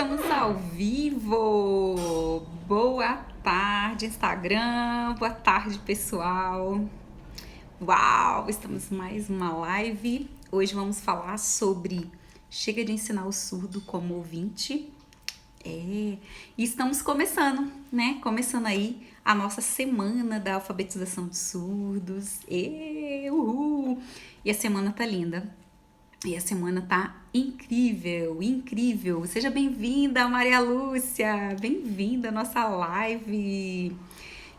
Estamos ao vivo! Boa tarde, Instagram! Boa tarde, pessoal! Uau! Estamos em mais uma live. Hoje vamos falar sobre chega de ensinar o surdo como ouvinte. E estamos começando, né? Começando aí a nossa semana da alfabetização de surdos. Uhul! E a semana tá linda. E a semana tá incrível, incrível. Seja bem-vinda, Maria Lúcia. Bem-vinda à nossa live.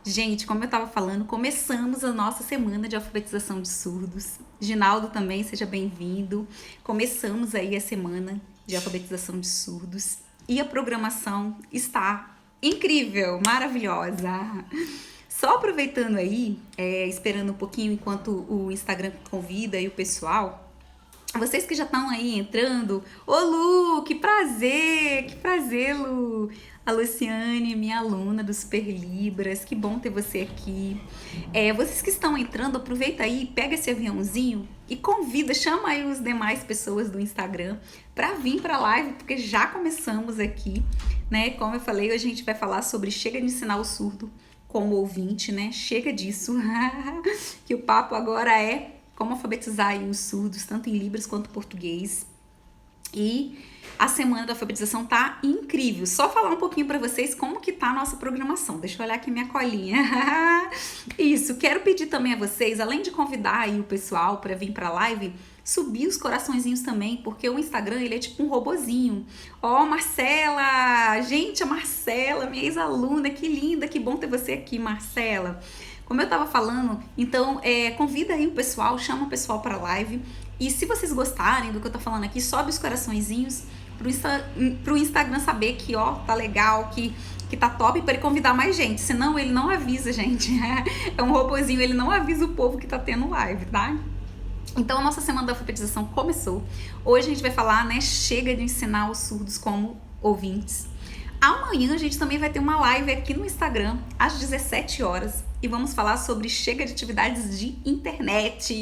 Gente, como eu tava falando, começamos a nossa semana de alfabetização de surdos. Ginaldo também, seja bem-vindo. Começamos aí a semana de alfabetização de surdos. E a programação está incrível, maravilhosa. Só aproveitando aí, esperando um pouquinho enquanto o Instagram convida aí o pessoal. Vocês que já estão aí entrando, ô Lu, que prazer, Lu. A Luciane, minha aluna do Super Libras, que bom ter você aqui. Vocês que estão entrando, aproveita aí, pega esse aviãozinho e convida, chama aí as demais pessoas do Instagram para vir para a live, porque já começamos aqui, né? Como eu falei, hoje a gente vai falar sobre chega de ensinar o surdo como ouvinte, né? Chega disso, que o papo agora é como alfabetizar aí os surdos, tanto em Libras quanto em português. E a semana da alfabetização tá incrível. Só falar um pouquinho para vocês como que tá a nossa programação. Deixa eu olhar aqui minha colinha. Isso, quero pedir também a vocês, além de convidar aí o pessoal para vir para a live, subir os coraçõezinhos também, porque o Instagram, ele é tipo um robozinho. Ó, Marcela! Gente, a Marcela, minha ex-aluna, que linda, que bom ter você aqui, Marcela. Como eu tava falando, então convida aí o pessoal, chama o pessoal pra live. E se vocês gostarem do que eu tô falando aqui, sobe os coraçõezinhos pro Instagram saber que, ó, tá legal, que tá top, pra ele convidar mais gente. Senão ele não avisa, gente. É um robozinho, ele não avisa o povo que tá tendo live, tá? Então a nossa semana da alfabetização começou. Hoje a gente vai falar, né, chega de ensinar os surdos como ouvintes. Amanhã a gente também vai ter uma live aqui no Instagram, às 17 horas, e vamos falar sobre chega de atividades de internet.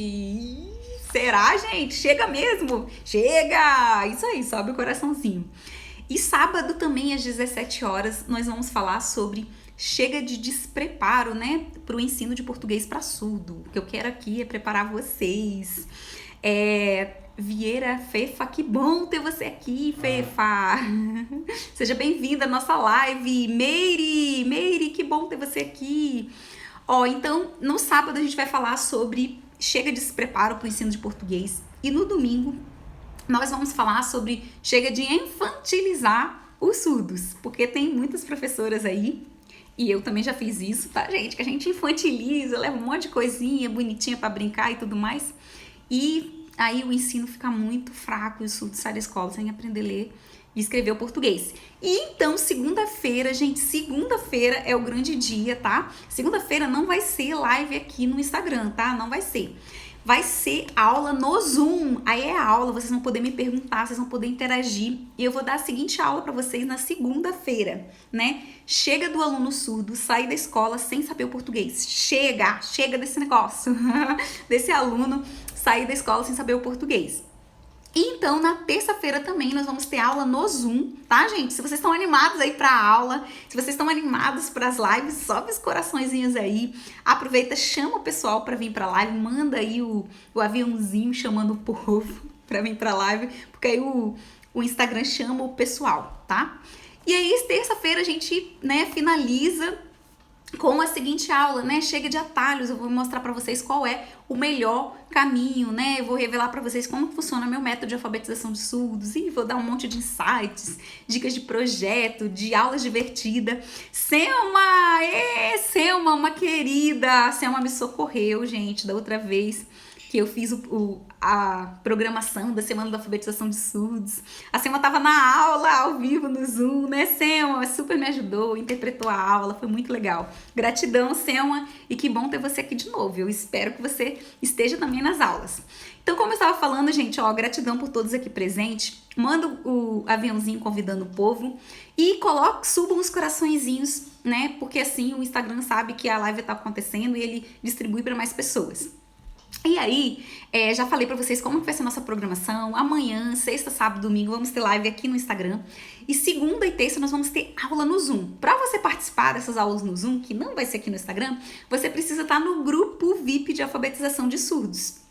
Será, gente? Chega mesmo? Chega! Isso aí, sobe o coraçãozinho. E sábado também, às 17 horas, nós vamos falar sobre chega de despreparo, né, para o ensino de português para surdo. O que eu quero aqui é preparar vocês. Vieira, Fefa, que bom ter você aqui, Fefa. Seja bem-vinda à nossa live. Meire, que bom ter você aqui. Então, no sábado a gente vai falar sobre chega de despreparo para o ensino de português. E no domingo nós vamos falar sobre chega de infantilizar os surdos, porque tem muitas professoras aí, e eu também já fiz isso, tá, gente? Que a gente infantiliza, leva um monte de coisinha bonitinha para brincar e tudo mais. E aí o ensino fica muito fraco e o surdo sai da escola sem aprender a ler e escrever o português. E então, segunda-feira, gente, segunda-feira é o grande dia, tá? Segunda-feira não vai ser live aqui no Instagram, tá? Não vai ser. Vai ser aula no Zoom. Aí é aula, vocês vão poder me perguntar, vocês vão poder interagir. E eu vou dar a seguinte aula para vocês na segunda-feira, né? Chega do aluno surdo sair da escola sem saber o português. Chega desse negócio, desse aluno sair da escola sem saber o português. Então, na terça-feira também nós vamos ter aula no Zoom, tá, gente? Se vocês estão animados aí pra aula, se vocês estão animados para as lives, sobe os coraçõezinhos aí. Aproveita, chama o pessoal para vir pra live, manda aí o aviãozinho chamando o povo para vir pra live, porque aí o Instagram chama o pessoal, tá? E aí, terça-feira a gente, né, finaliza com a seguinte aula, né? Chega de atalhos, eu vou mostrar para vocês qual é o melhor caminho, né? Eu vou revelar para vocês como funciona meu método de alfabetização de surdos e vou dar um monte de insights, dicas de projeto, de aula divertida. Selma, uma querida, a Selma me socorreu, gente, da outra vez que eu fiz a programação da Semana da Alfabetização de Surdos. A Selma estava na aula, ao vivo, no Zoom, né, Selma? Super me ajudou, interpretou a aula, foi muito legal. Gratidão, Selma, e que bom ter você aqui de novo. Eu espero que você esteja também nas aulas. Então, como eu estava falando, gente, gratidão por todos aqui presentes. Manda o aviãozinho convidando o povo e subam os coraçõezinhos, né? Porque assim o Instagram sabe que a live está acontecendo e ele distribui para mais pessoas. E aí, já falei pra vocês como que vai ser a nossa programação. Amanhã, sexta, sábado, domingo, vamos ter live aqui no Instagram. E segunda e terça nós vamos ter aula no Zoom. Pra você participar dessas aulas no Zoom, que não vai ser aqui no Instagram, você precisa estar no grupo VIP de alfabetização de surdos.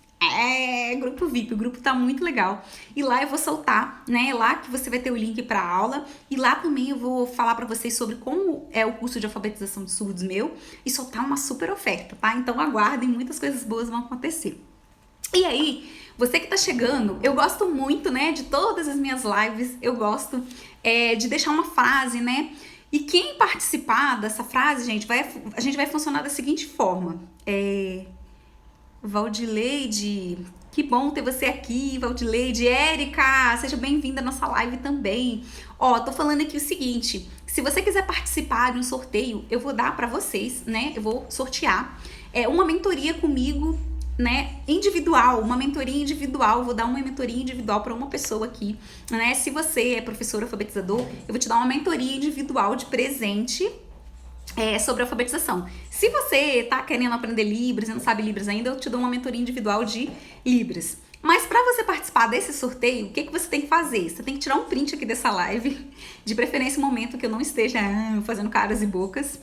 Grupo VIP, o grupo tá muito legal. E lá eu vou soltar, né? Lá que você vai ter o link pra aula. E lá também eu vou falar pra vocês sobre como é o curso de alfabetização de surdos meu e soltar uma super oferta, tá? Então aguardem, muitas coisas boas vão acontecer. E aí, você que tá chegando, eu gosto muito, né, de todas as minhas lives, eu gosto de deixar uma frase, né? E quem participar dessa frase, gente, a gente vai funcionar da seguinte forma. Valdileide, que bom ter você aqui, Valdileide. Érica, seja bem-vinda à nossa live também. Ó, tô falando aqui o seguinte, se você quiser participar de um sorteio, eu vou dar pra vocês, né, eu vou sortear uma mentoria comigo, né, individual, uma mentoria individual, vou dar uma mentoria individual para uma pessoa aqui, né, se você é professor alfabetizador, eu vou te dar uma mentoria individual de presente sobre alfabetização. Se você tá querendo aprender Libras e não sabe Libras ainda, eu te dou uma mentoria individual de Libras. Mas para você participar desse sorteio, o que você tem que fazer? Você tem que tirar um print aqui dessa live, de preferência um momento que eu não esteja fazendo caras e bocas.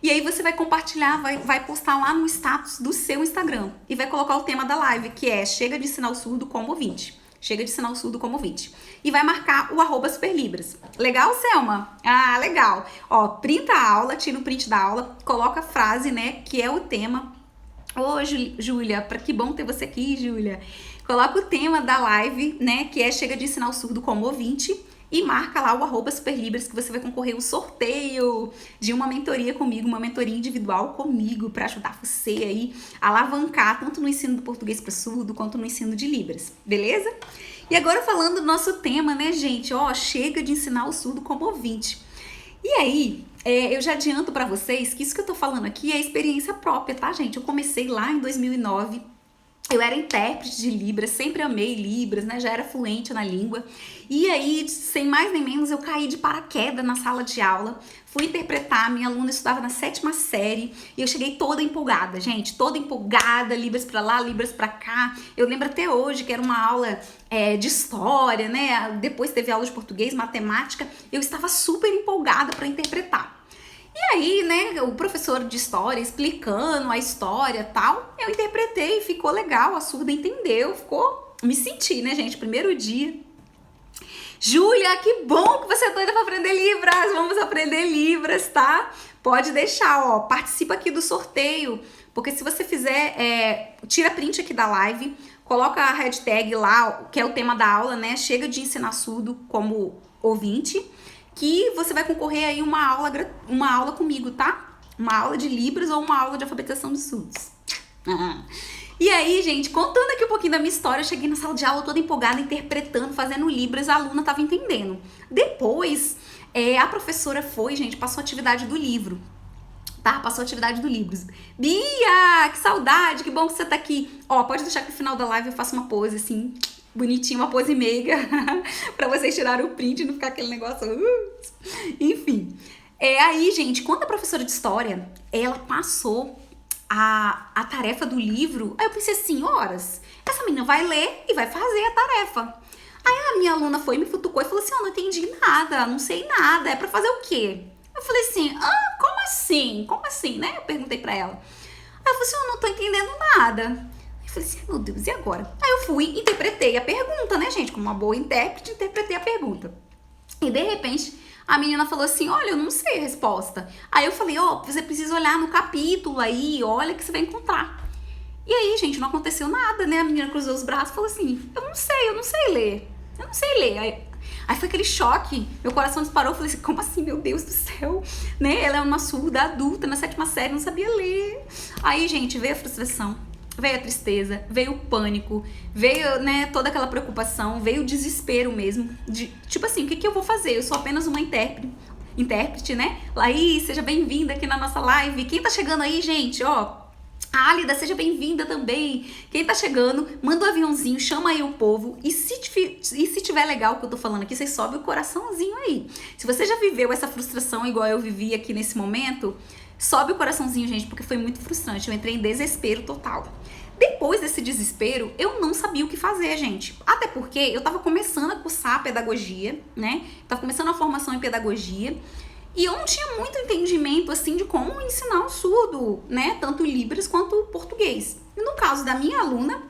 E aí você vai compartilhar, vai postar lá no status do seu Instagram e vai colocar o tema da live, que é Chega de ensinar o surdo como ouvinte. Chega de ensinar o surdo como ouvinte. E vai marcar o @superlibras. Legal, Selma? Ah, legal. Ó, printa a aula, tira o print da aula, coloca a frase, né, que é o tema. Ô, Júlia, que bom ter você aqui, Júlia. Coloca o tema da live, né, que é Chega de ensinar o surdo como ouvinte. E marca lá o @superlibras que você vai concorrer um sorteio de uma mentoria comigo, uma mentoria individual comigo para ajudar você aí a alavancar tanto no ensino do português para surdo quanto no ensino de Libras, beleza? E agora falando do nosso tema, né, gente? Ó, chega de ensinar o surdo como ouvinte. E aí, eu já adianto para vocês que isso que eu tô falando aqui é experiência própria, tá, gente? Eu comecei lá em 2009. Eu era intérprete de Libras, sempre amei Libras, né? Já era fluente na língua. E aí, sem mais nem menos, eu caí de paraquedas na sala de aula. Fui interpretar, minha aluna estudava na 7ª série. E eu cheguei toda empolgada, gente. Toda empolgada, Libras pra lá, Libras pra cá. Eu lembro até hoje que era uma aula de história, né? Depois teve aula de português, matemática. Eu estava super empolgada para interpretar. E aí, né, o professor de história explicando a história e tal, eu interpretei, ficou legal, a surda entendeu, me senti, né, gente, primeiro dia. Júlia, que bom que você é doida pra aprender Libras, vamos aprender Libras, tá? Pode deixar, ó, participa aqui do sorteio, porque se você fizer, tira print aqui da live, coloca a hashtag lá, que é o tema da aula, né, Chega de ensinar surdo como ouvinte, que você vai concorrer aí uma aula comigo, tá? Uma aula de Libras ou uma aula de alfabetização de surdos. E aí, gente, contando aqui um pouquinho da minha história, eu cheguei na sala de aula toda empolgada, interpretando, fazendo Libras, a aluna tava entendendo. Depois, a professora foi, gente, passou a atividade do livro. Tá? Passou a atividade do Libras. Bia, que saudade, que bom que você tá aqui. Ó, pode deixar que no final da live eu faça uma pose, assim, bonitinha, uma pose meiga, pra vocês tirarem o print e não ficar aquele negócio. Enfim. Aí, gente, quando a professora de história, ela passou a tarefa do livro, aí eu pensei assim, horas, essa menina vai ler e vai fazer a tarefa. Aí a minha aluna foi, me futucou e falou assim, não entendi nada, não sei nada, é pra fazer o quê? Eu falei assim, como assim? Como assim, né? Eu perguntei pra ela. Aí eu falei assim, eu não tô entendendo nada. Eu falei assim, meu Deus, e agora? Aí eu fui, interpretei a pergunta, né, gente? Como uma boa intérprete, interpretei a pergunta. E de repente, a menina falou assim, olha, eu não sei a resposta. Aí eu falei, você precisa olhar no capítulo aí, olha que você vai encontrar. E aí, gente, não aconteceu nada, né? A menina cruzou os braços e falou assim, eu não sei ler. Eu não sei ler. Aí foi aquele choque, meu coração disparou, eu falei assim, como assim, meu Deus do céu, né? Ela é uma surda adulta, na 7ª série, não sabia ler. Aí, gente, veio a frustração, veio a tristeza, veio o pânico, veio, né, toda aquela preocupação, veio o desespero mesmo, de, tipo assim, o que eu vou fazer? Eu sou apenas uma intérprete, né? Laís, seja bem-vinda aqui na nossa live. Quem tá chegando aí, gente, ó, a Álida, seja bem-vinda também. Quem tá chegando, manda um aviãozinho, chama aí o povo. E se tiver legal o que eu tô falando aqui, vocês sobem o coraçãozinho aí. Se você já viveu essa frustração igual eu vivi aqui nesse momento, sobe o coraçãozinho, gente, porque foi muito frustrante. Eu entrei em desespero total. Depois desse desespero, eu não sabia o que fazer, gente. Até porque eu tava começando a cursar pedagogia, né? Tava começando a formação em pedagogia. E eu não tinha muito entendimento, assim, de como ensinar um surdo, né? Tanto Libras quanto português. E no caso da minha aluna,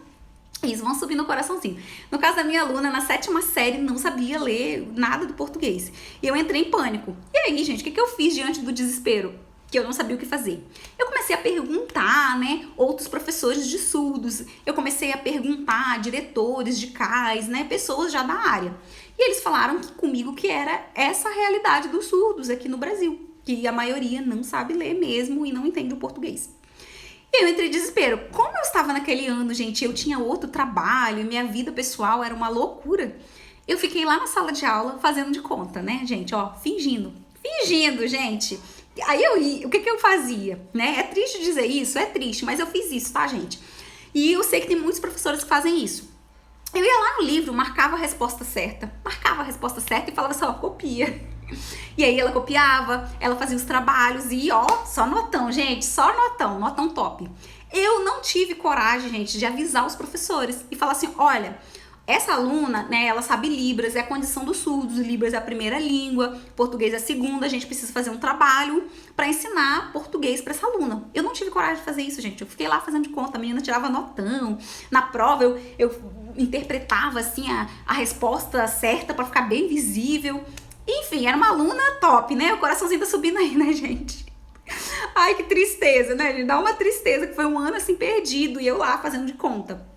eles vão subir no coraçãozinho. No caso da minha aluna, na 7ª série, não sabia ler nada do português. E eu entrei em pânico. E aí, gente, o que eu fiz diante do desespero? Que eu não sabia o que fazer. Eu comecei a perguntar, né, outros professores de surdos. Eu comecei a perguntar diretores de CAIS, né, pessoas já da área. E eles falaram comigo que era essa a realidade dos surdos aqui no Brasil. Que a maioria não sabe ler mesmo e não entende o português. Eu entrei em desespero. Como eu estava naquele ano, gente, eu tinha outro trabalho, minha vida pessoal era uma loucura. Eu fiquei lá na sala de aula fazendo de conta, né, gente, ó, fingindo, gente. Aí o que eu fazia, né? É triste dizer isso, é triste, mas eu fiz isso, tá, gente? E eu sei que tem muitos professores que fazem isso. Eu ia lá no livro, marcava a resposta certa e falava assim, ó, copia. E aí ela copiava, ela fazia os trabalhos e ó, só notão, gente, só notão top. Eu não tive coragem, gente, de avisar os professores e falar assim, olha, essa aluna, né, ela sabe Libras, é a condição dos surdos, Libras é a primeira língua, português é a segunda, a gente precisa fazer um trabalho para ensinar português para essa aluna. Eu não tive coragem de fazer isso, gente, eu fiquei lá fazendo de conta, a menina tirava notão, na prova eu interpretava assim a resposta certa para ficar bem visível. Enfim, era uma aluna top, né? O coraçãozinho tá subindo aí, né, gente? Ai, que tristeza, né? Dá uma tristeza que foi um ano assim perdido e eu lá fazendo de conta.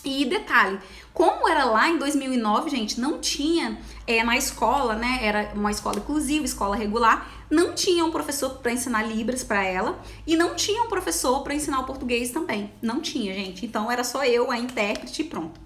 E detalhe, como era lá em 2009, gente, não tinha na escola, né? Era uma escola inclusiva, escola regular, não tinha um professor para ensinar Libras para ela e não tinha um professor para ensinar o português também. Não tinha, gente. Então era só eu, a intérprete e pronto.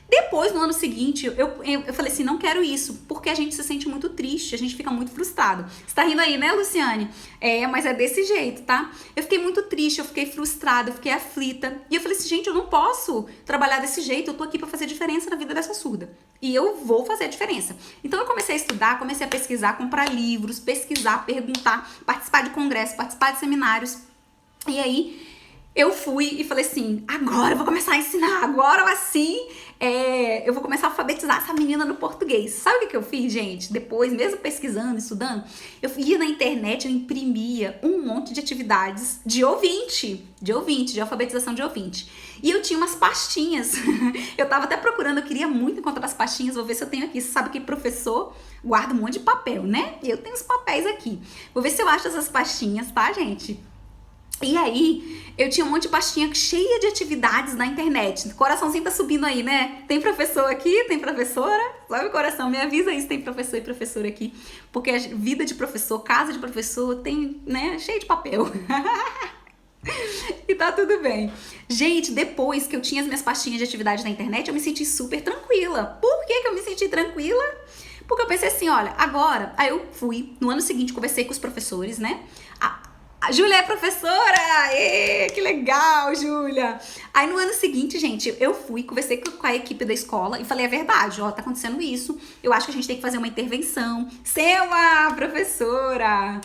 Depois, no ano seguinte, eu falei assim, não quero isso, porque a gente se sente muito triste, a gente fica muito frustrado. Você tá rindo aí, né, Luciane? É, mas é desse jeito, tá? Eu fiquei muito triste, eu fiquei frustrada, eu fiquei aflita. E eu falei assim, gente, eu não posso trabalhar desse jeito, eu tô aqui pra fazer diferença na vida dessa surda. E eu vou fazer a diferença. Então eu comecei a estudar, comecei a pesquisar, comprar livros, pesquisar, perguntar, participar de congressos, participar de seminários. E aí eu fui e falei assim, agora eu vou começar a ensinar, agora assim eu vou começar a alfabetizar essa menina no português. Sabe o que eu fiz, gente? Depois, mesmo pesquisando, estudando, eu ia na internet, eu imprimia um monte de atividades de ouvinte, de alfabetização de ouvinte. E eu tinha umas pastinhas, eu tava até procurando, eu queria muito encontrar as pastinhas, vou ver se eu tenho aqui. Você sabe que professor guarda um monte de papel, né? E eu tenho os papéis aqui. Vou ver se eu acho essas pastinhas, tá, gente? E aí, eu tinha um monte de pastinha cheia de atividades na internet. O coraçãozinho tá subindo aí, né? Tem professor aqui? Tem professora? Sobe o coração, me avisa aí se tem professor e professora aqui. Porque a vida de professor, casa de professor, tem, né, cheio de papel. E tá tudo bem. Gente, depois que eu tinha as minhas pastinhas de atividade na internet, eu me senti super tranquila. Por que eu me senti tranquila? Porque eu pensei assim, olha, agora... Aí eu fui, no ano seguinte, conversei com os professores, né? A Júlia é professora! Ê, que legal, Júlia! Aí no ano seguinte, gente, eu fui, conversei com a equipe da escola e falei a verdade, ó, tá acontecendo isso, eu acho que a gente tem que fazer uma intervenção. Selma, professora!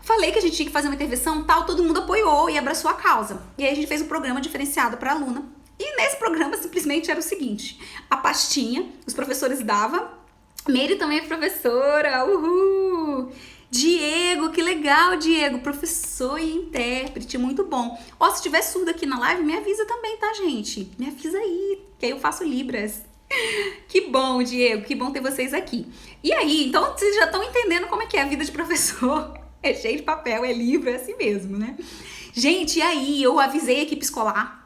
Falei que a gente tinha que fazer uma intervenção, tal, todo mundo apoiou e abraçou a causa. E aí a gente fez um programa diferenciado para aluna. E nesse programa simplesmente era o seguinte, a pastinha, os professores davam, Meire também é professora, uhul! Diego, que legal, Diego, professor e intérprete, muito bom. Ó, se tiver surdo aqui na live, me avisa também, tá, gente? Me avisa aí, que aí eu faço Libras. Que bom, Diego, que bom ter vocês aqui. E aí, então vocês já estão entendendo como é que é a vida de professor. É cheio de papel, é livro, é assim mesmo, né? Gente, e aí eu avisei a equipe escolar.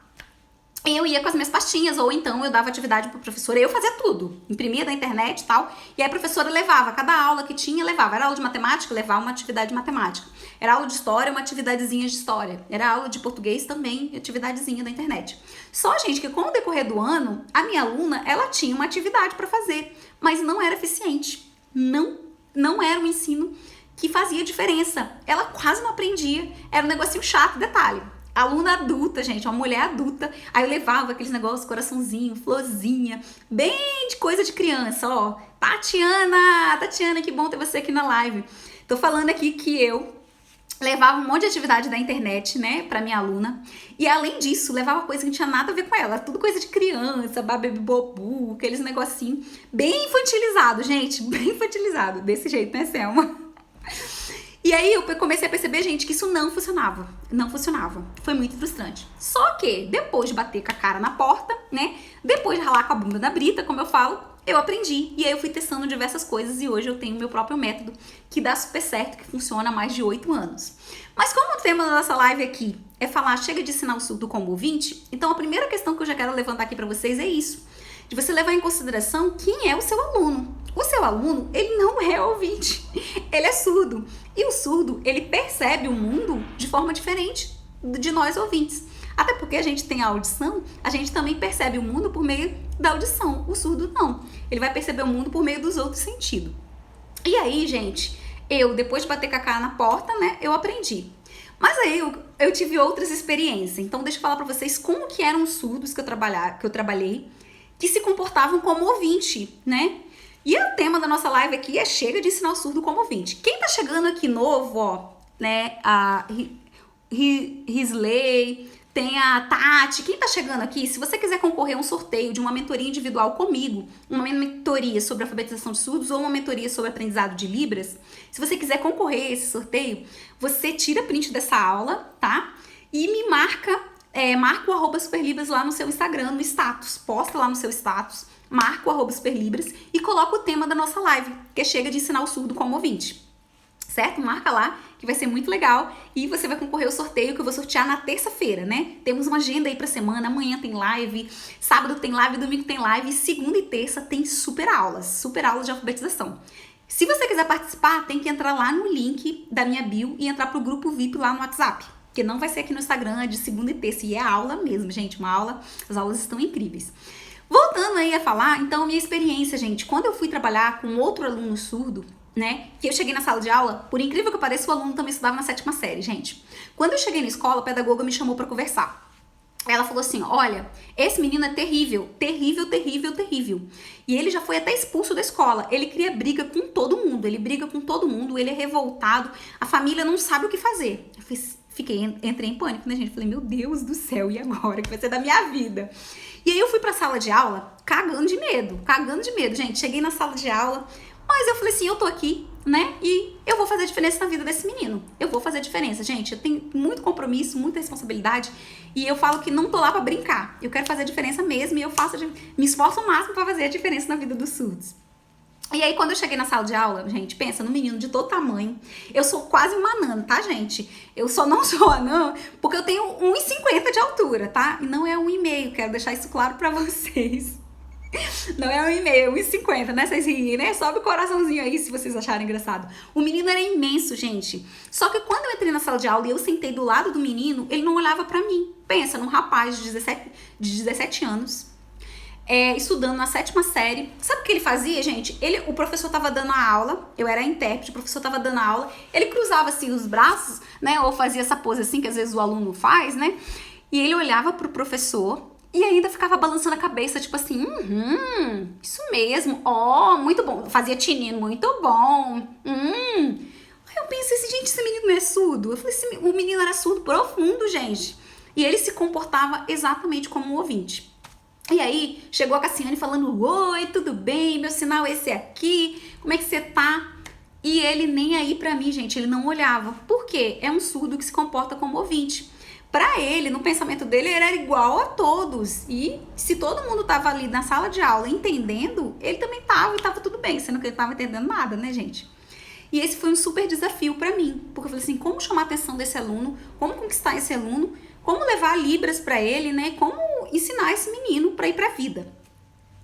Eu ia com as minhas pastinhas, ou então eu dava atividade para a professora, eu fazia tudo, imprimia da internet e tal, e aí a professora levava, cada aula que tinha levava, era aula de matemática, levava uma atividade de matemática, era aula de história, uma atividadezinha de história, era aula de português também, atividadezinha da internet. Só, gente, que com o decorrer do ano, a minha aluna, ela tinha uma atividade para fazer, mas não era eficiente, não era um ensino que fazia diferença, ela quase não aprendia, era um negocinho chato, detalhe. Aluna adulta, gente, uma mulher adulta. Aí eu levava aqueles negócios, coraçãozinho, florzinha, bem de coisa de criança, ó. Tatiana, que bom ter você aqui na live. Tô falando aqui que eu levava um monte de atividade da internet, né, pra minha aluna. E além disso, levava coisa que não tinha nada a ver com ela. Tudo coisa de criança, babebibobu, aqueles negocinho bem infantilizado, gente. Bem infantilizado. Desse jeito, né, Selma? E aí eu comecei a perceber, gente, que isso não funcionava. Não funcionava. Foi muito frustrante. Só que depois de bater com a cara na porta, né, depois de ralar com a bunda na brita, como eu falo, eu aprendi. E aí eu fui testando diversas coisas e hoje eu tenho meu próprio método que dá super certo, que funciona há mais de 8 anos. Mas como o tema da nossa live aqui é falar chega de ensinar o surdo como ouvinte, então a primeira questão que eu já quero levantar aqui para vocês é isso. De você levar em consideração quem é o seu aluno. O seu aluno, ele não é ouvinte, ele é surdo. E o surdo, ele percebe o mundo de forma diferente de nós ouvintes. Até porque a gente tem a audição, a gente também percebe o mundo por meio da audição. O surdo não, ele vai perceber o mundo por meio dos outros sentidos. E aí, gente, eu, depois de bater com a cara na porta, né, eu aprendi. Mas aí eu tive outras experiências. Então deixa eu falar pra vocês como que eram os surdos que eu trabalhei, que se comportavam como ouvinte, né? E o tema da nossa live aqui é chega de ensinar o surdo como ouvinte. Quem tá chegando aqui novo, ó, né, a Risley, tem a Tati, quem tá chegando aqui, se você quiser concorrer a um sorteio de uma mentoria individual comigo, uma mentoria sobre alfabetização de surdos ou uma mentoria sobre aprendizado de Libras, se você quiser concorrer a esse sorteio, você tira print dessa aula, tá? E me marca o @superlibras lá no seu Instagram, no status, posta lá no seu status, marca o @superlibras e coloca o tema da nossa live, que é chega de ensinar o surdo como ouvinte. Certo? Marca lá, que vai ser muito legal e você vai concorrer ao sorteio que eu vou sortear na terça-feira, né? Temos uma agenda aí pra semana, amanhã tem live, sábado tem live, domingo tem live, segunda e terça tem super aulas de alfabetização. Se você quiser participar, tem que entrar lá no link da minha bio e entrar pro grupo VIP lá no WhatsApp, que não vai ser aqui no Instagram, é de segunda e terça, e é aula mesmo, gente, uma aula, as aulas estão incríveis. Voltando aí a falar, então, minha experiência, gente, quando eu fui trabalhar com outro aluno surdo, né, que eu cheguei na sala de aula, por incrível que pareça, o aluno também estudava na 7ª série, gente. Quando eu cheguei na escola, a pedagoga me chamou pra conversar. Ela falou assim, olha, esse menino é terrível, terrível, terrível, terrível. E ele já foi até expulso da escola, ele cria briga com todo mundo, ele é revoltado, a família não sabe o que fazer. Eu entrei em pânico, né, gente? Falei, meu Deus do céu, e agora? O que vai ser da minha vida? E aí eu fui pra sala de aula cagando de medo, gente. Cheguei na sala de aula, mas eu falei assim, eu tô aqui, né? E eu vou fazer a diferença na vida desse menino. Eu vou fazer a diferença, gente. Eu tenho muito compromisso, muita responsabilidade. E eu falo que não tô lá pra brincar. Eu quero fazer a diferença mesmo e me esforço ao máximo pra fazer a diferença na vida dos surdos. E aí, quando eu cheguei na sala de aula, gente, pensa num menino de todo tamanho. Eu sou quase uma anã, tá, gente? Eu só não sou anã porque eu tenho 1,50 de altura, tá? E não é 1,5, quero deixar isso claro pra vocês. Não é 1,5, é 1,50, né? Vocês riem, né? Sobe o coraçãozinho aí se vocês acharem engraçado. O menino era imenso, gente. Só que quando eu entrei na sala de aula e eu sentei do lado do menino, ele não olhava pra mim. Pensa num rapaz de 17 anos. Estudando na 7ª série. Sabe o que ele fazia, gente? O professor tava dando a aula, eu era a intérprete, o professor tava dando a aula, ele cruzava assim os braços, né? Ou fazia essa pose assim que às vezes o aluno faz, né? E ele olhava pro professor e ainda ficava balançando a cabeça, tipo assim, isso mesmo, muito bom. Fazia tinindo, muito bom. Aí eu pensei assim, gente, esse menino não é surdo? Eu falei assim, o menino era surdo profundo, gente. E ele se comportava exatamente como um ouvinte. E aí, chegou a Cassiane falando, oi, tudo bem? Meu sinal é esse aqui, como é que você tá? E ele nem aí pra mim, gente, ele não olhava. Por quê? É um surdo que se comporta como ouvinte. Pra ele, no pensamento dele, ele era igual a todos. E se todo mundo tava ali na sala de aula entendendo, ele também tava e tava tudo bem, sendo que ele tava entendendo nada, né, gente? E esse foi um super desafio pra mim, porque eu falei assim, como chamar a atenção desse aluno, como conquistar esse aluno, como levar Libras pra ele, né? Como ensinar esse menino pra ir pra vida.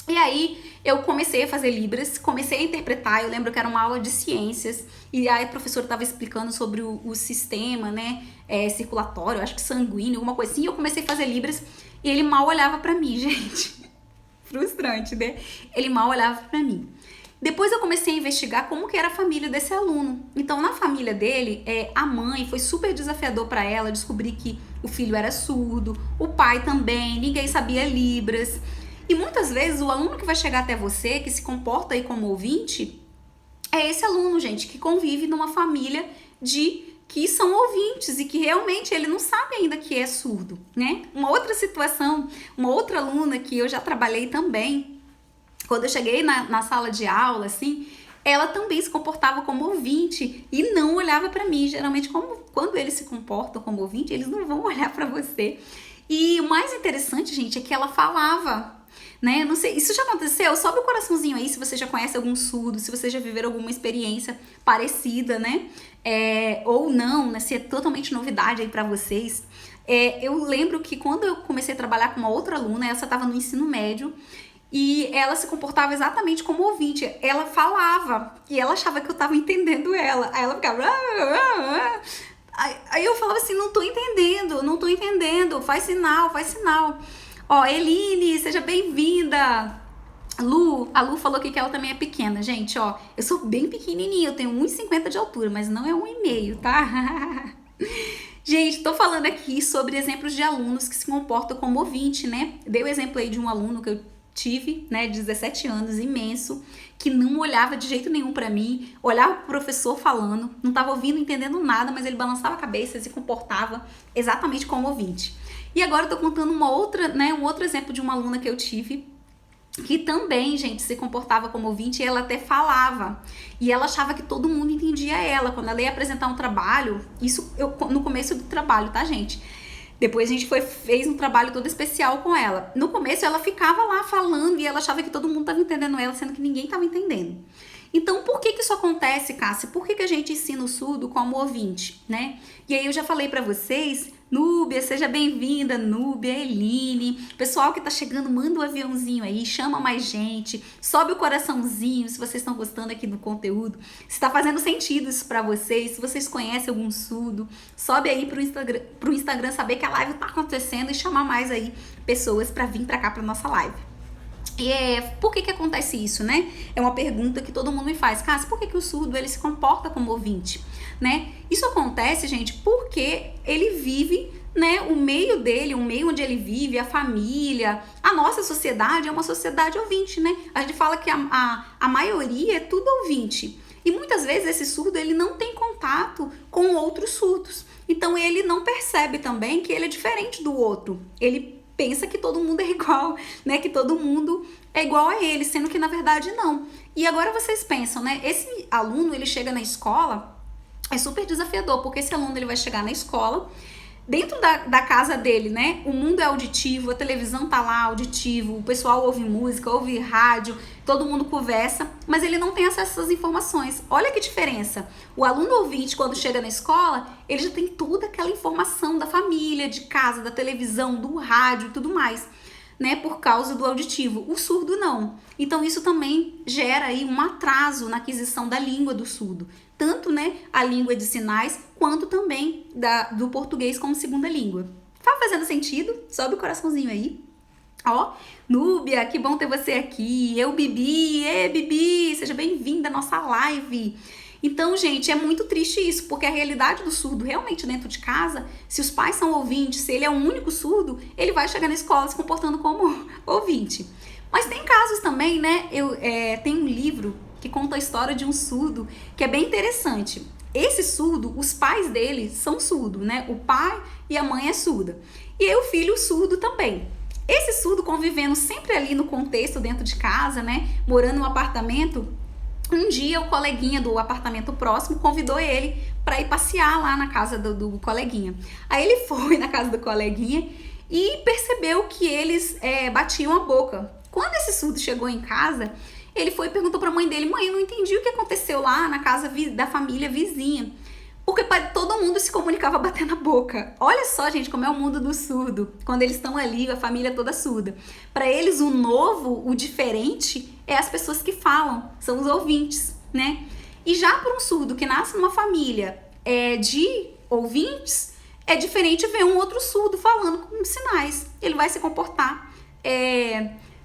E aí eu comecei a fazer Libras, comecei a interpretar, eu lembro que era uma aula de ciências, e aí a professora estava explicando sobre o sistema, né, circulatório, acho que sanguíneo, alguma coisa assim, e eu comecei a fazer Libras, e ele mal olhava pra mim, gente. Frustrante, né? Ele mal olhava pra mim. Depois eu comecei a investigar como que era a família desse aluno. Então, na família dele, a mãe foi super desafiador para ela descobrir que o filho era surdo, o pai também, ninguém sabia Libras. E muitas vezes o aluno que vai chegar até você, que se comporta aí como ouvinte, é esse aluno, gente, que convive numa família de que são ouvintes e que realmente ele não sabe ainda que é surdo, né? Uma outra situação, uma outra aluna que eu já trabalhei também, quando eu cheguei na sala de aula, assim, ela também se comportava como ouvinte e não olhava para mim. Geralmente, quando eles se comportam como ouvinte, eles não vão olhar para você. E o mais interessante, gente, é que ela falava, né? Não sei, isso já aconteceu? Sobe o coraçãozinho aí se você já conhece algum surdo, se você já viveram alguma experiência parecida, né? Ou não, né? Se é totalmente novidade aí pra vocês. Eu lembro que quando eu comecei a trabalhar com uma outra aluna, essa estava no ensino médio, e ela se comportava exatamente como ouvinte. Ela falava e ela achava que eu tava entendendo ela. Aí ela ficava... Aí eu falava assim, não tô entendendo. Faz sinal. Ó, Eline, seja bem-vinda. A Lu falou aqui que ela também é pequena. Gente, ó, eu sou bem pequenininha, eu tenho 1,50 de altura, mas não é 1,5, tá? Gente, tô falando aqui sobre exemplos de alunos que se comportam como ouvinte, né? Dei o exemplo aí de um aluno que eu tive, né, de 17 anos, imenso, que não olhava de jeito nenhum pra mim, olhava pro professor falando, não tava ouvindo, entendendo nada, mas ele balançava a cabeça e se comportava exatamente como ouvinte. E agora eu tô contando um outro exemplo de uma aluna que eu tive, que também, gente, se comportava como ouvinte, e ela até falava. E ela achava que todo mundo entendia ela. Quando ela ia apresentar um trabalho, isso no começo do trabalho, tá, gente? Depois a gente fez um trabalho todo especial com ela. No começo ela ficava lá falando e ela achava que todo mundo estava entendendo ela, sendo que ninguém estava entendendo. Então, por que isso acontece, Cássia? Por que a gente ensina o surdo como ouvinte, né? E aí eu já falei pra vocês, Núbia, seja bem-vinda, Núbia, Eline. Pessoal que tá chegando, manda um aviãozinho aí, chama mais gente, sobe o coraçãozinho se vocês estão gostando aqui do conteúdo, se tá fazendo sentido isso pra vocês, se vocês conhecem algum surdo, sobe aí pro Instagram saber que a live tá acontecendo e chamar mais aí pessoas pra vir pra cá pra nossa live. E por que acontece isso, né? É uma pergunta que todo mundo me faz. Cássia, por que o surdo ele se comporta como ouvinte, né? Isso acontece, gente, porque ele vive, né, o meio dele, o meio onde ele vive, a família, a nossa sociedade é uma sociedade ouvinte, né? A gente fala que a maioria é tudo ouvinte. E muitas vezes esse surdo ele não tem contato com outros surdos. Então ele não percebe também que ele é diferente do outro. Ele pensa que todo mundo é igual, né? Que todo mundo é igual a ele, sendo que na verdade não. E agora vocês pensam, né? Esse aluno, ele chega na escola, é super desafiador, porque esse aluno ele vai chegar na escola, dentro da casa dele, né? O mundo é auditivo, a televisão tá lá auditivo, o pessoal ouve música, ouve rádio, todo mundo conversa, mas ele não tem acesso às informações. Olha que diferença. O aluno ouvinte, quando chega na escola, ele já tem toda aquela informação da família, de casa, da televisão, do rádio e tudo mais, né? Por causa do auditivo. O surdo não. Então isso também gera aí um atraso na aquisição da língua do surdo. Tanto, né, a língua de sinais, quanto também do português como segunda língua. Tá fazendo sentido? Sobe o coraçãozinho aí. Ó, Núbia, que bom ter você aqui. Bibi, seja bem-vinda à nossa live. Então, gente, é muito triste isso, porque a realidade do surdo realmente dentro de casa, se os pais são ouvintes, se ele é o único surdo, ele vai chegar na escola se comportando como ouvinte. Mas tem casos também, né? Tem um livro que conta a história de um surdo, que é bem interessante. Esse surdo, os pais dele são surdos, né? O pai e a mãe é surda. E aí o filho surdo também. Esse surdo convivendo sempre ali no contexto dentro de casa, né? Morando no apartamento, um dia o coleguinha do apartamento próximo convidou ele para ir passear lá na casa do coleguinha. Aí ele foi na casa do coleguinha e percebeu que eles batiam a boca. Quando esse surdo chegou em casa, ele foi e perguntou pra mãe dele: mãe, eu não entendi o que aconteceu lá na casa da família vizinha. Porque todo mundo se comunicava batendo a boca. Olha só, gente, como é o mundo do surdo. Quando eles estão ali, a família toda surda. Para eles, o novo, o diferente, é as pessoas que falam. São os ouvintes, né? E já para um surdo que nasce numa família de ouvintes, é diferente ver um outro surdo falando com sinais. Ele vai se comportar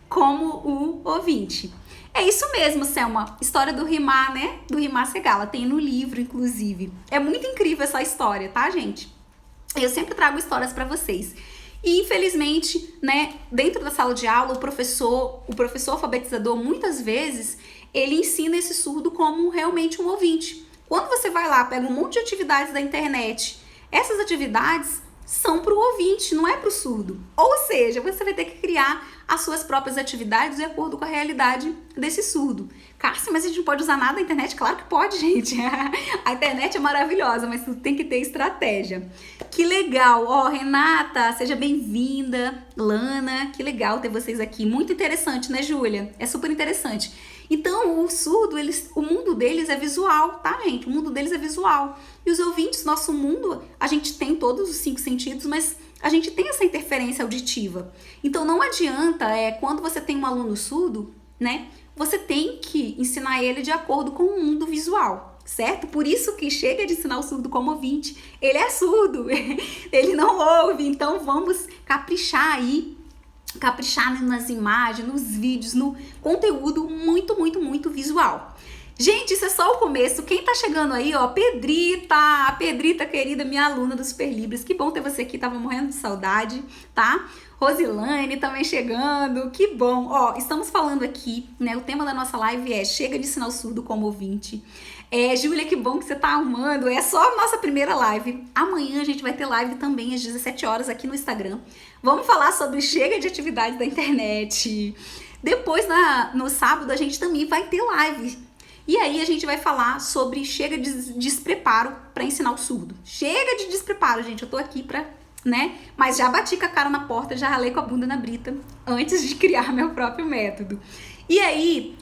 como o ouvinte. É isso mesmo, Selma. História do Rimar, né? Do Rimar Segala. Tem no livro, inclusive. É muito incrível essa história, tá, gente? Eu sempre trago histórias pra vocês. E, infelizmente, né, dentro da sala de aula, o professor alfabetizador, muitas vezes, ele ensina esse surdo como realmente um ouvinte. Quando você vai lá, pega um monte de atividades da internet, essas atividades são para o ouvinte, não é para o surdo. Ou seja, você vai ter que criar as suas próprias atividades de acordo com a realidade desse surdo. Cássia, mas a gente não pode usar nada da internet? Claro que pode, gente. A internet é maravilhosa, mas tudo tem que ter estratégia. Que legal. Ó, Renata, seja bem-vinda. Lana, que legal ter vocês aqui. Muito interessante, né, Júlia? É super interessante. Então, o surdo, o mundo deles é visual, tá, gente? O mundo deles é visual. E os ouvintes, nosso mundo, a gente tem todos os 5 sentidos, mas a gente tem essa interferência auditiva. Então, não adianta, quando você tem um aluno surdo, né, você tem que ensinar ele de acordo com o mundo visual, certo? Por isso que chega de ensinar o surdo como ouvinte. Ele é surdo, ele não ouve. Então, vamos caprichar aí, caprichar nas imagens, nos vídeos, no conteúdo muito visual. Gente, isso é só o começo. Quem tá chegando aí, ó, Pedrita querida, minha aluna do Super Libras. Que bom ter você aqui, tava morrendo de saudade, tá? Rosilane também chegando, que bom. Ó, estamos falando aqui, né, o tema da nossa live é chega de ensinar o surdo como ouvinte. Júlia, que bom que você tá arrumando, é só a nossa primeira live. Amanhã a gente vai ter live também às 17 horas aqui no Instagram. Vamos falar sobre chega de atividade da internet. Depois, no sábado, a gente também vai ter live. E aí a gente vai falar sobre chega de despreparo para ensinar o surdo. Chega de despreparo, gente, eu tô aqui pra, né? Mas já bati com a cara na porta, já ralei com a bunda na brita antes de criar meu próprio método. E aí,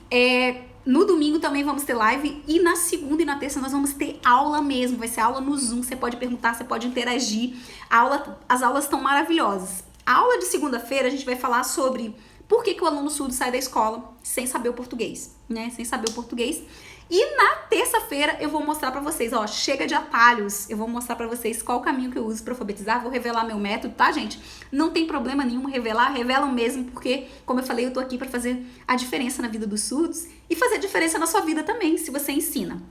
no domingo também vamos ter live e na segunda e na terça nós vamos ter aula mesmo. Vai ser aula no Zoom, você pode perguntar, você pode interagir. As aulas estão maravilhosas. A aula de segunda-feira a gente vai falar sobre por que o aluno surdo sai da escola sem saber o português, né? Sem saber o português. E na terça-feira eu vou mostrar pra vocês, ó, chega de atalhos. Eu vou mostrar pra vocês qual o caminho que eu uso pra alfabetizar. Vou revelar meu método, tá, gente? Não tem problema nenhum revelam mesmo, porque, como eu falei, eu tô aqui pra fazer a diferença na vida dos surdos e fazer a diferença na sua vida também, se você ensina.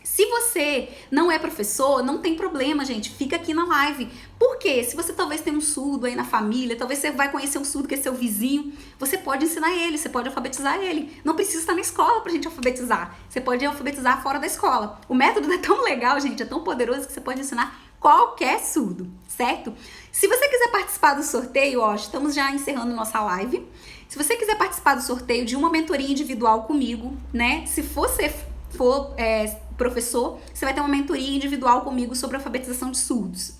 Se você não é professor, não tem problema, gente, fica aqui na live. Por quê? Se você talvez tenha um surdo aí na família, talvez você vai conhecer um surdo que é seu vizinho, você pode ensinar ele, você pode alfabetizar ele. Não precisa estar na escola pra gente alfabetizar. Você pode alfabetizar fora da escola. O método é tão legal, gente, é tão poderoso que você pode ensinar qualquer surdo, certo? Se você quiser participar do sorteio, ó, estamos já encerrando nossa live. Se você quiser participar do sorteio de uma mentoria individual comigo, né? Se você for professor, você vai ter uma mentoria individual comigo sobre alfabetização de surdos.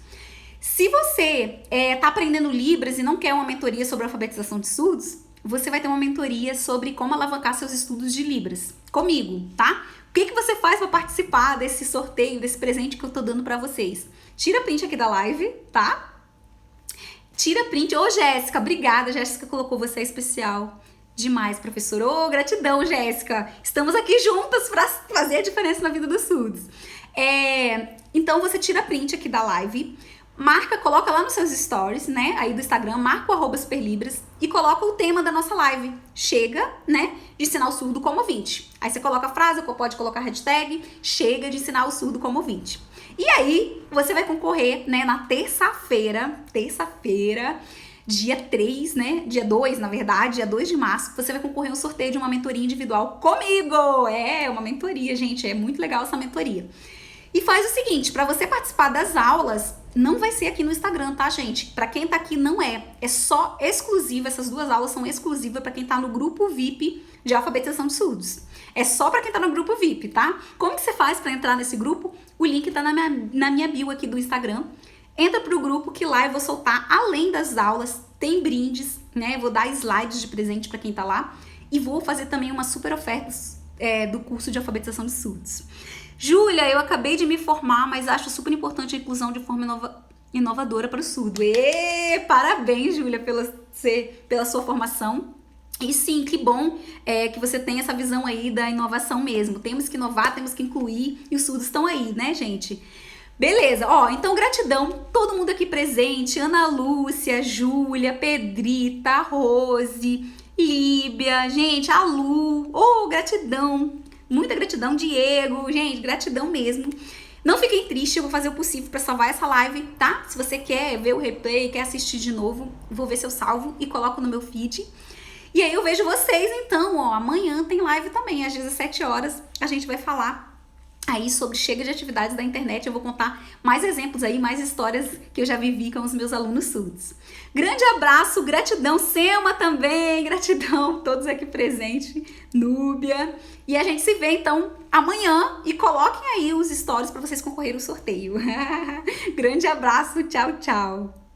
Se você tá aprendendo Libras e não quer uma mentoria sobre alfabetização de surdos, você vai ter uma mentoria sobre como alavancar seus estudos de Libras comigo, tá? O que você faz para participar desse sorteio, desse presente que eu tô dando para vocês? Tira print aqui da live, tá? Tira print. Ô, Jéssica, obrigada. Jéssica colocou você especial. Demais, professor. Ô, gratidão, Jéssica. Estamos aqui juntas para fazer a diferença na vida dos surdos. Então, você tira print aqui da live, coloca lá nos seus stories, né, aí do Instagram, marca o @superlibras e coloca o tema da nossa live. Chega, né, de ensinar o surdo como ouvinte. Aí você coloca a frase, pode colocar a hashtag, chega de ensinar o surdo como ouvinte. E aí, você vai concorrer, né, na terça-feira, dia 3, né? Dia 2, na verdade, dia 2 de março, você vai concorrer a um sorteio de uma mentoria individual comigo. Uma mentoria, gente, é muito legal essa mentoria. E faz o seguinte, para você participar das aulas, não vai ser aqui no Instagram, tá, gente? Para quem tá aqui não é só exclusiva, essas 2 aulas são exclusivas para quem tá no grupo VIP de alfabetização de surdos. É só para quem tá no grupo VIP, tá? Como que você faz para entrar nesse grupo? O link tá na minha bio aqui do Instagram. Entra pro grupo que lá eu vou soltar, além das aulas, tem brindes, né? Vou dar slides de presente para quem tá lá e vou fazer também umas super ofertas do curso de alfabetização de surdos. Júlia, eu acabei de me formar, mas acho super importante a inclusão de forma inovadora para o surdo. Parabéns, Júlia, pela sua formação. E sim, que bom que você tem essa visão aí da inovação mesmo. Temos que inovar, temos que incluir e os surdos estão aí, né, gente? Beleza, ó, então gratidão, todo mundo aqui presente, Ana Lúcia, Júlia, Pedrita, Rose, Líbia, gente, a Lu, gratidão, muita gratidão, Diego, gente, gratidão mesmo. Não fiquem tristes, eu vou fazer o possível para salvar essa live, tá? Se você quer ver o replay, quer assistir de novo, vou ver se eu salvo e coloco no meu feed. E aí eu vejo vocês então, ó, amanhã tem live também, às 17 horas, a gente vai falar aí sobre Chega de Atividades da Internet. Eu vou contar mais exemplos aí, mais histórias que eu já vivi com os meus alunos surdos. Grande abraço, gratidão, Selma também, gratidão, todos aqui presentes, Núbia. E a gente se vê então amanhã e coloquem aí os stories para vocês concorrerem ao sorteio. Grande abraço, tchau, tchau.